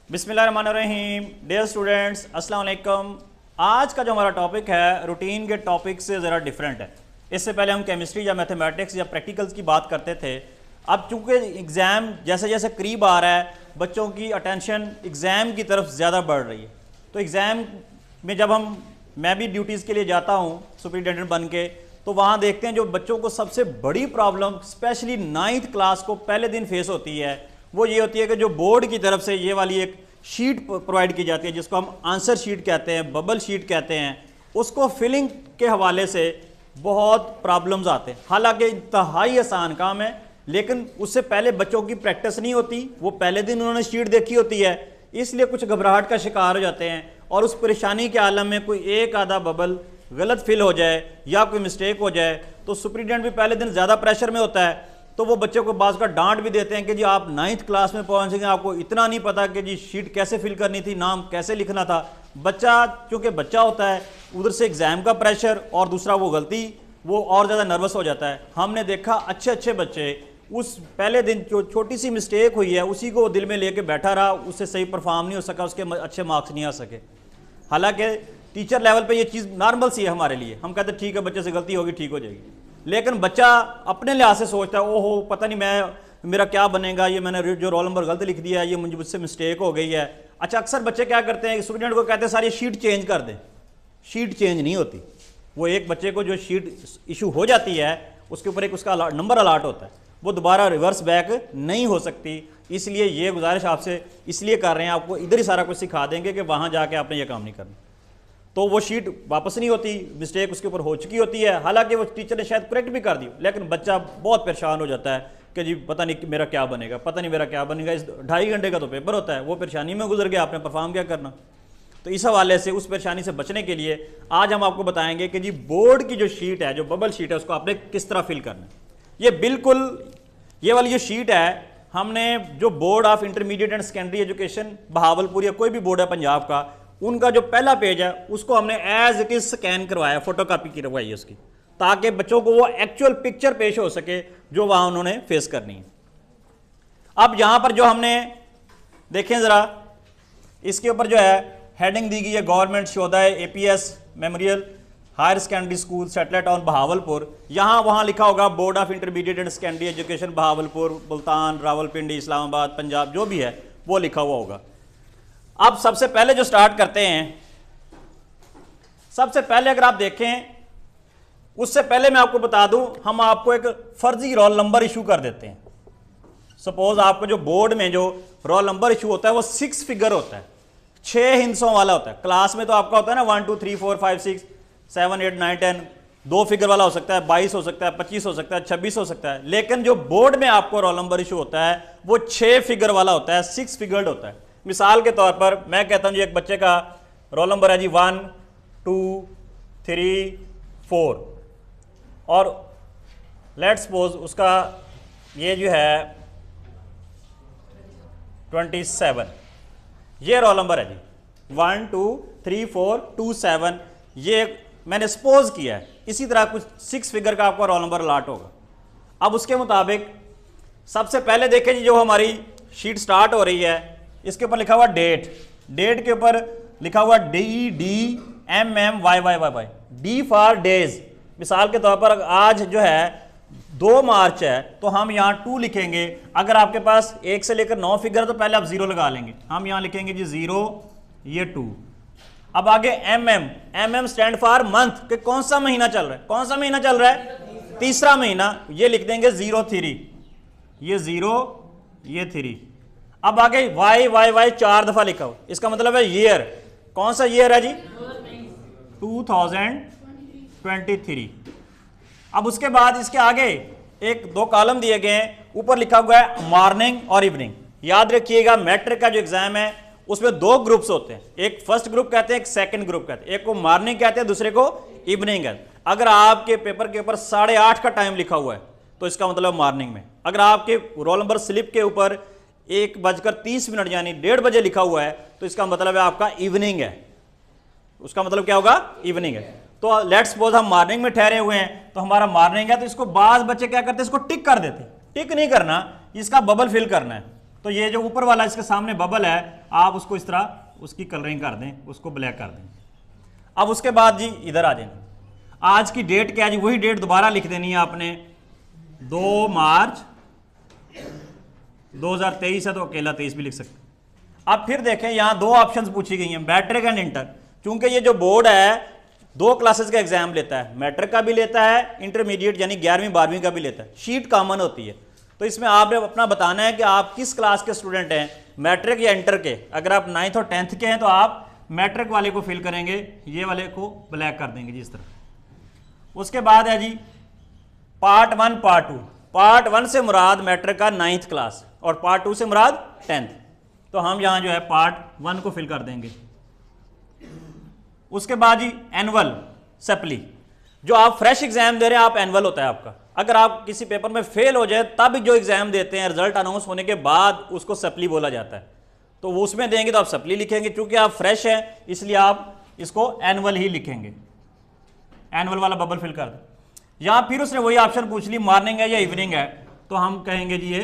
बिस्मिल्लाहिर्रहमानिर्रहीम। Dear students, अस्सलाम वालेकुम। आज का जो हमारा टॉपिक है रूटीन के टॉपिक से ज़रा डिफरेंट है। इससे पहले हम केमिस्ट्री या मैथमेटिक्स या प्रैक्टिकल्स की बात करते थे। अब चूँकि एग्ज़ाम जैसे जैसे करीब आ रहा है, बच्चों की अटेंशन एग्ज़ाम की तरफ ज़्यादा बढ़ रही है। तो एग्ज़ाम में जब मैं भी ड्यूटीज़ के लिए जाता हूँ सुपरिटेंडेंट बन के, तो वहाँ देखते हैं जो बच्चों को सबसे बड़ी प्रॉब्लम स्पेशली 9th क्लास को पहले दिन फेस होती है, वो ये होती है कि जो बोर्ड की तरफ से ये वाली एक शीट प्रोवाइड की जाती है जिसको हम आंसर शीट कहते हैं, बबल शीट कहते हैं, उसको फिलिंग के हवाले से बहुत प्रॉब्लम्स आते हैं। हालांकि इंतहाई आसान काम है, लेकिन उससे पहले बच्चों की प्रैक्टिस नहीं होती। वो पहले दिन उन्होंने शीट देखी होती है, इसलिए कुछ घबराहट का शिकार हो जाते हैं और उस परेशानी के आलम में कोई एक आधा बबल गलत फिल हो जाए या कोई मिस्टेक हो जाए तो सुपरिटेंडेंट भी पहले दिन ज़्यादा प्रेशर में होता है। तो वो बच्चे को बाज़ का डांट भी देते हैं कि जी आप 9th क्लास में पहुंचेंगे, आपको इतना नहीं पता कि जी शीट कैसे फिल करनी थी, नाम कैसे लिखना था। बच्चा चूँकि बच्चा होता है, उधर से एग्ज़ाम का प्रेशर और दूसरा वो गलती, वो और ज़्यादा नर्वस हो जाता है। हमने देखा अच्छे अच्छे बच्चे उस पहले दिन जो छोटी सी मिस्टेक हुई है उसी को दिल में लेके बैठा रहा, उससे सही परफॉर्म नहीं हो सका, उसके अच्छे मार्क्स नहीं आ सके। हालांकि टीचर लेवल पे ये चीज़ नॉर्मल सी है हमारे लिए, हम कहते हैं ठीक है बच्चे से गलती होगी, ठीक हो जाएगी। लेकिन बच्चा अपने लिहाज से सोचता है ओहो पता नहीं मेरा क्या बनेगा, ये मैंने जो रोल नंबर गलत लिख दिया है, ये मुझसे मिस्टेक हो गई है। अच्छा, अक्सर बच्चे क्या करते हैं, स्टूडेंट को कहते हैं सारी शीट चेंज कर दें। शीट चेंज नहीं होती। वो एक बच्चे को जो शीट इशू हो जाती है उसके ऊपर एक उसका नंबर अलाट होता है, वो दोबारा रिवर्स बैक नहीं हो सकती। इसलिए ये गुजारिश आपसे इसलिए कर रहे हैं, आपको इधर ही सारा कुछ सिखा देंगे कि वहाँ जाके आपने ये काम नहीं करना। तो वो शीट वापस नहीं होती, मिस्टेक उसके ऊपर हो चुकी होती है। हालांकि वो टीचर ने शायद करेक्ट भी कर दी, लेकिन बच्चा बहुत परेशान हो जाता है कि जी पता नहीं मेरा क्या बनेगा, पता नहीं मेरा क्या बनेगा। इस 2.5 घंटे का तो पेपर होता है, वो परेशानी में गुजर गया, आपने परफॉर्म क्या करना। तो इस हवाले से उस परेशानी से बचने के लिए आज हम आपको बताएंगे कि जी बोर्ड की जो शीट है, जो बबल शीट है, उसको आपने किस तरह फिल करना है। ये बिल्कुल ये वाली जो शीट है, हमने जो board of intermediate and secondary education Bahawalpur या कोई भी बोर्ड है पंजाब का, उनका जो पहला पेज है उसको हमने एज इट इज स्कैन करवाया, फोटोकॉपी करवाई है उसकी, ताकि बच्चों को वो एक्चुअल पिक्चर पेश हो सके जो वहां उन्होंने फेस करनी है। अब यहां पर जो हमने देखें जरा, इसके ऊपर जो है हेडिंग दी गई है गवर्नमेंट शोधाय APS memorial higher secondary school satellite on Bahawalpur. वहां लिखा होगा board of intermediate and secondary education Bahawalpur, Multan, Rawalpindi, Islamabad, Punjab, जो भी है वो लिखा हुआ होगा। अब सबसे पहले जो स्टार्ट करते हैं, सबसे पहले अगर आप देखें, उससे पहले मैं आपको बता दूं, हम आपको एक फर्जी रोल नंबर इशू कर देते हैं। सपोज आपको जो बोर्ड में जो रोल नंबर इशू होता है वो 6 फिगर होता है, 6 हिंसों वाला होता है। क्लास में तो आपका होता है ना 1 2 3 4 5 6 7 8 9 10, 2 फिगर वाला हो सकता है, 22 हो सकता है, 25 हो सकता है, 26 हो सकता है। लेकिन जो बोर्ड में आपको रोल नंबर इशू होता है वो 6 फिगर वाला होता है, 6 फिगर्ड होता है। मिसाल के तौर पर मैं कहता हूं जी एक बच्चे का रोल नंबर है जी 1 2 3 4 और लेट्स सपोज उसका ये जो है 27, ये रोल नंबर है जी 1 2 3 4 2 7, ये मैंने सपोज किया है। इसी तरह कुछ 6 फिगर का आपका रोल नंबर अलॉट होगा। अब उसके मुताबिक सबसे पहले देखें जी, जो हमारी शीट स्टार्ट हो रही है इसके ऊपर लिखा हुआ डेट, डेट के ऊपर लिखा हुआ DDMMYYYY, डी फॉर डेज। मिसाल के तौर पर आज जो है 2 मार्च है, तो हम यहाँ 2 लिखेंगे। अगर आपके पास 1 से लेकर 9 फिगर है तो पहले आप 0 लगा लेंगे, हम यहाँ लिखेंगे जी 0, ये 2। अब आगे MM स्टैंड फॉर मंथ, कि कौन सा महीना चल रहा है, कौन सा महीना चल रहा है, तीसरा महीना, ये लिख देंगे 03, ये 0, ये 3। अब आगे YYY 4 दफा लिखा हो, इसका मतलब है ईयर, कौन सा ईयर है जी 2023। अब उसके बाद इसके आगे 2 कॉलम दिए गए हैं, ऊपर लिखा हुआ है मॉर्निंग और इवनिंग। याद रखिएगा मैट्रिक का जो एग्जाम है उसमें 2 ग्रुप्स होते हैं, एक फर्स्ट ग्रुप कहते हैं, एक सेकंड ग्रुप कहते हैं। एक को मॉर्निंग कहते हैं, दूसरे को इवनिंग है। अगर आपके पेपर के ऊपर 8:30 का टाइम लिखा हुआ है तो इसका मतलब मॉर्निंग में। अगर आपके रोल नंबर स्लिप के ऊपर 1:30 यानी 1:30 बजे लिखा हुआ है तो इसका मतलब है आपका इवनिंग है, उसका मतलब क्या होगा, इवनिंग है। तो लेट्स सपोज हम मॉर्निंग में ठहरे हुए हैं, तो हमारा मॉर्निंग है, तो इसको बाज बच्चे क्या करते हैं, इसको टिक कर देते हैं। टिक नहीं करना, इसका बबल फिल करना है। तो ये जो ऊपर वाला इसके सामने बबल है, आप उसको इस तरह उसकी कलरिंग कर दें, उसको ब्लैक कर दें। अब उसके बाद जी इधर आ जाएंगे, आज की डेट क्या है जी, वही डेट दोबारा लिख देनी है आपने, 2 मार्च 2023 है तो अकेला 23 भी लिख सकते। अब फिर देखें यहाँ 2 ऑप्शंस पूछी गई हैं, मैट्रिक एंड इंटर। क्योंकि ये जो बोर्ड है 2 क्लासेस का एग्जाम लेता है, मैट्रिक का भी लेता है, इंटरमीडिएट यानी 11वीं 12वीं का भी लेता है, शीट कॉमन होती है। तो इसमें आपने अपना बताना है कि आप किस क्लास के स्टूडेंट हैं, मैट्रिक या इंटर के। अगर आप 9th और 10th के हैं तो आप मैट्रिक वाले को फिल करेंगे, ये वाले को ब्लैक कर देंगे जी इस तरह। उसके बाद है जी पार्ट 1 पार्ट 2। पार्ट 1 से मुराद मैट्रिक का 9th क्लास और पार्ट 2 से मुराद 10th। तो हम यहाँ जो है पार्ट 1 को फिल कर देंगे। उसके बाद जी एनुअल सप्ली, जो आप फ्रेश एग्जाम दे रहे हैं आप एनुअल होता है आपका। अगर आप किसी पेपर में फेल हो जाए तब जो एग्जाम देते हैं रिजल्ट अनाउंस होने के बाद उसको सप्ली बोला जाता है, तो वो उसमें देंगे तो आप सप्ली लिखेंगे। क्योंकि आप फ्रेश हैं इसलिए आप इसको एनुअल ही लिखेंगे, एनुअल वाला बबल फिल कर दें। या फिर उसने वही ऑप्शन पूछ ली मॉर्निंग है या इवनिंग है, तो हम कहेंगे जी ये